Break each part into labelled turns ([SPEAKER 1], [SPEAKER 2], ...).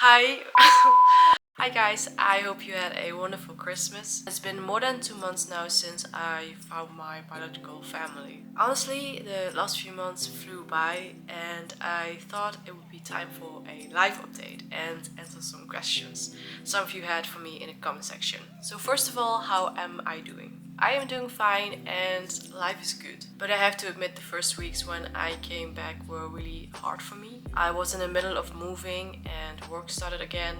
[SPEAKER 1] Hi! Hi guys, I hope you had a wonderful Christmas. It's been more than 2 months now since I found my biological family. Honestly, the last few months flew by and I thought it would be time for a live update and answer some questions some of you had for me in the comment section. So first of all, how am I doing? I am doing fine and life is good. But I have to admit the first weeks when I came back were really hard for me. I was in the middle of moving and work started again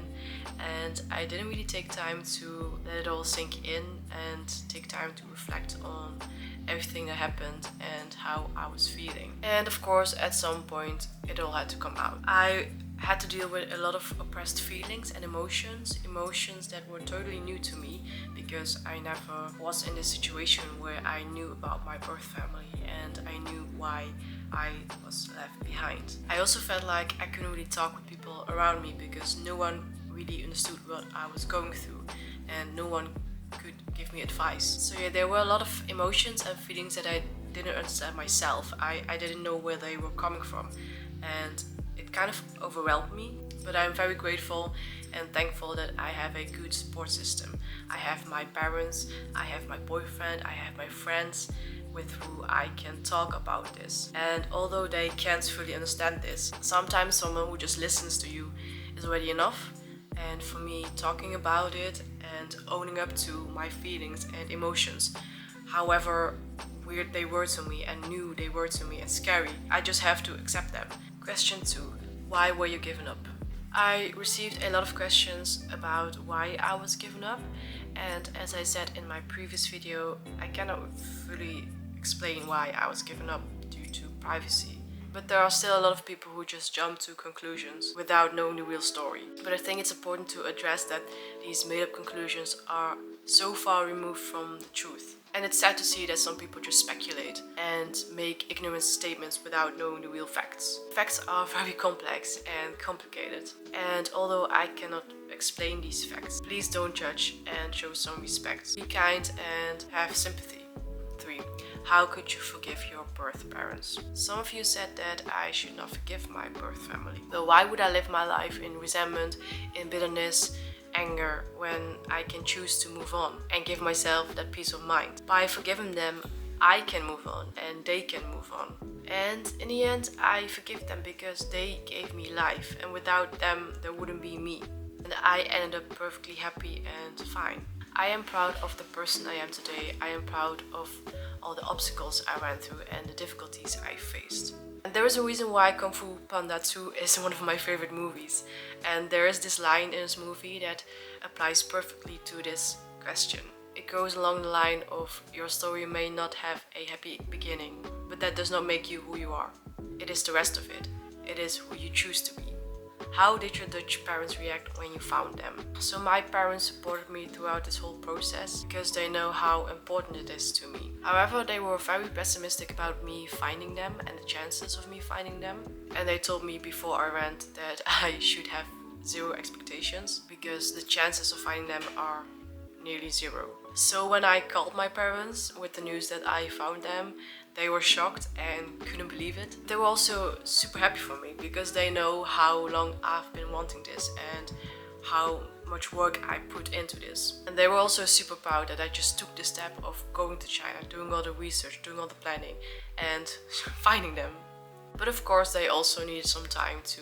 [SPEAKER 1] and I didn't really take time to let it all sink in and take time to reflect on everything that happened and how I was feeling. And of course, at some point, it all had to come out. I had to deal with a lot of oppressed feelings and emotions that were totally new to me because I never was in this situation where I knew about my birth family and I knew why I was left behind. I also felt like I couldn't really talk with people around me because no one really understood what I was going through and no one could give me advice. So yeah, there were a lot of emotions and feelings that I didn't understand myself. I didn't know where they were coming from and it kind of overwhelmed me, but I'm very grateful and thankful that I have a good support system. I have my parents, I have my boyfriend, I have my friends with who I can talk about this. And although they can't fully understand this, sometimes someone who just listens to you is already enough. And for me, talking about it and owning up to my feelings and emotions, however weird they were to me and new they were to me and scary, I just have to accept them. Question 2. Why were you given up? I received a lot of questions about why I was given up, and as I said in my previous video, I cannot fully explain why I was given up due to privacy. But there are still a lot of people who just jump to conclusions without knowing the real story. But I think it's important to address that these made-up conclusions are so far removed from the truth. And it's sad to see that some people just speculate and make ignorant statements without knowing the real facts. Facts are very complex and complicated. And although I cannot explain these facts, please don't judge and show some respect. Be kind and have sympathy. 3. How could you forgive your birth parents? Some of you said that I should not forgive my birth family. So why would I live my life in resentment, in bitterness, anger, when I can choose to move on and give myself that peace of mind? By forgiving them, I can move on and they can move on. And in the end, I forgive them because they gave me life, and without them, there wouldn't be me. And I ended up perfectly happy and fine. I am proud of the person I am today. I am proud of all the obstacles I went through and the difficulties I faced. And there is a reason why Kung Fu Panda 2 is one of my favorite movies. And there is this line in this movie that applies perfectly to this question. It goes along the line of, your story may not have a happy beginning, but that does not make you who you are. It is the rest of it. It is who you choose to be. How did your Dutch parents react when you found them? So my parents supported me throughout this whole process because they know how important it is to me. However, they were very pessimistic about me finding them and the chances of me finding them. And they told me before I went that I should have zero expectations because the chances of finding them are nearly zero. So when I called my parents with the news that I found them, they were shocked and couldn't believe it. They were also super happy for me because they know how long I've been wanting this and how much work I put into this. And they were also super proud that I just took the step of going to China, doing all the research, doing all the planning and finding them. But of course they also needed some time to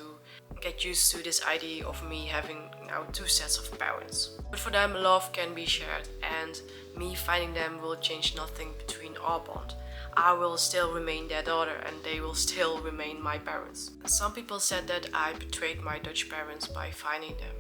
[SPEAKER 1] get used to this idea of me having now 2 sets of parents. But for them, love can be shared and me finding them will change nothing between our bond. I will still remain their daughter and they will still remain my parents. Some people said that I betrayed my Dutch parents by finding them.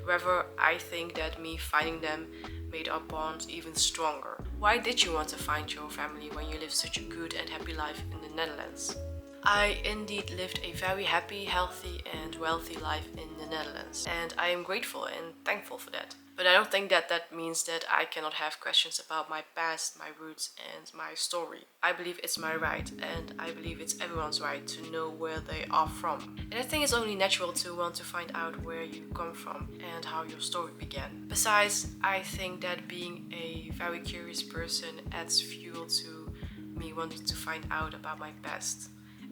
[SPEAKER 1] However, I think that me finding them made our bond even stronger. Why did you want to find your family when you lived such a good and happy life in the Netherlands? I indeed lived a very happy, healthy and wealthy life in the Netherlands, and I am grateful and thankful for that. But I don't think that that means that I cannot have questions about my past, my roots and my story. I believe it's my right, and I believe it's everyone's right to know where they are from. And I think it's only natural to want to find out where you come from and how your story began. Besides, I think that being a very curious person adds fuel to me wanting to find out about my past.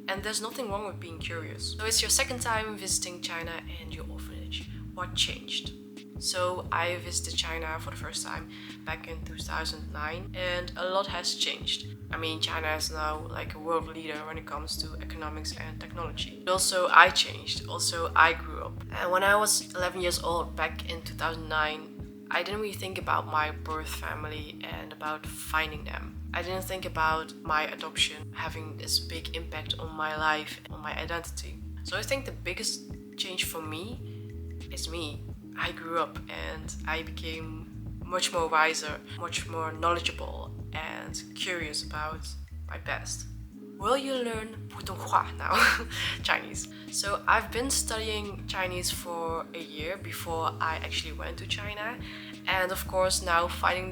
[SPEAKER 1] And there's nothing wrong with being curious. So it's your second time visiting China and your orphanage. what changed. So I visited China for the first time back in 2009 and a lot has changed. I mean, China is now like a world leader when it comes to economics and technology. But also I changed, also I grew up. And when I was 11 years old back in 2009, I didn't really think about my birth family and about finding them. I didn't think about my adoption having this big impact on my life, on my identity. So I think the biggest change for me is me. I grew up and I became much more wiser, much more knowledgeable and curious about my past. Will you learn 普通话 now? Chinese. So I've been studying Chinese for a year before I actually went to China. And of course now finding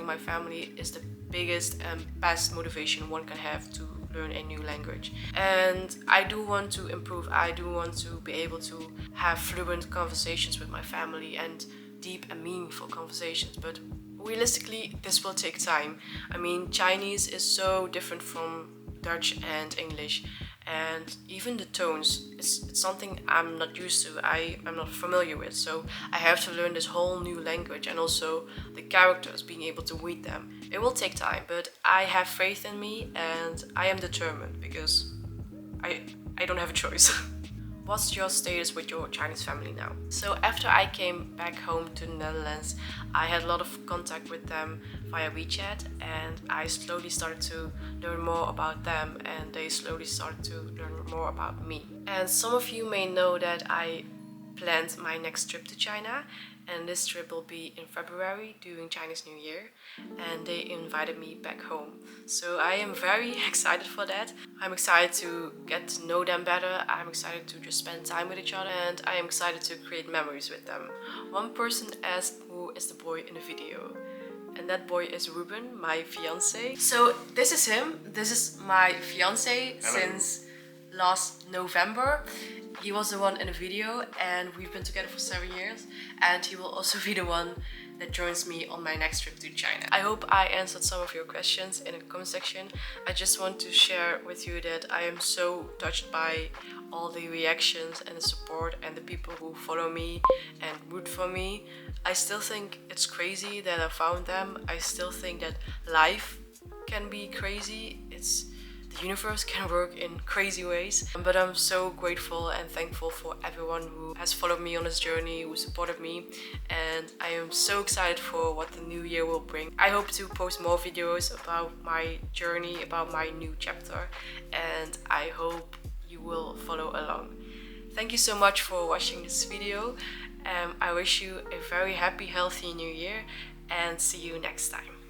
[SPEAKER 1] my family is the biggest and best motivation one can have to learn a new language. And I do want to improve. I do want to be able to have fluent conversations with my family and deep and meaningful conversations. But realistically, this will take time. I mean, Chinese is so different from Dutch and English, and even the tones, it's something I'm not used to, I'm not familiar with, so I have to learn this whole new language, and also the characters, being able to read them. It will take time, but I have faith in me and I am determined because I don't have a choice. What's your status with your Chinese family now? So after I came back home to the Netherlands, I had a lot of contact with them via WeChat, and I slowly started to learn more about them and they slowly started to learn more about me. And some of you may know that I planned my next trip to China, and this trip will be in February during Chinese New Year, and they invited me back home. So I am very excited for that. I'm excited to get to know them better, I'm excited to just spend time with each other, and I am excited to create memories with them. One person asked who is the boy in the video, and that boy is Ruben, my fiance. So this is him, this is my fiance. Hello. Since last November. He was the one in the video and we've been together for 7 years, and he will also be the one that joins me on my next trip to China. I hope I answered some of your questions in the comment section. I just want to share with you that I am so touched by all the reactions and the support and the people who follow me and root for me. I still think it's crazy that I found them. I still think that life can be crazy. The universe can work in crazy ways, but I'm so grateful and thankful for everyone who has followed me on this journey, who supported me, and I am so excited for what the new year will bring. I hope to post more videos about my journey, about my new chapter, and I hope you will follow along. Thank you so much for watching this video. I wish you a very happy, healthy new year, and see you next time.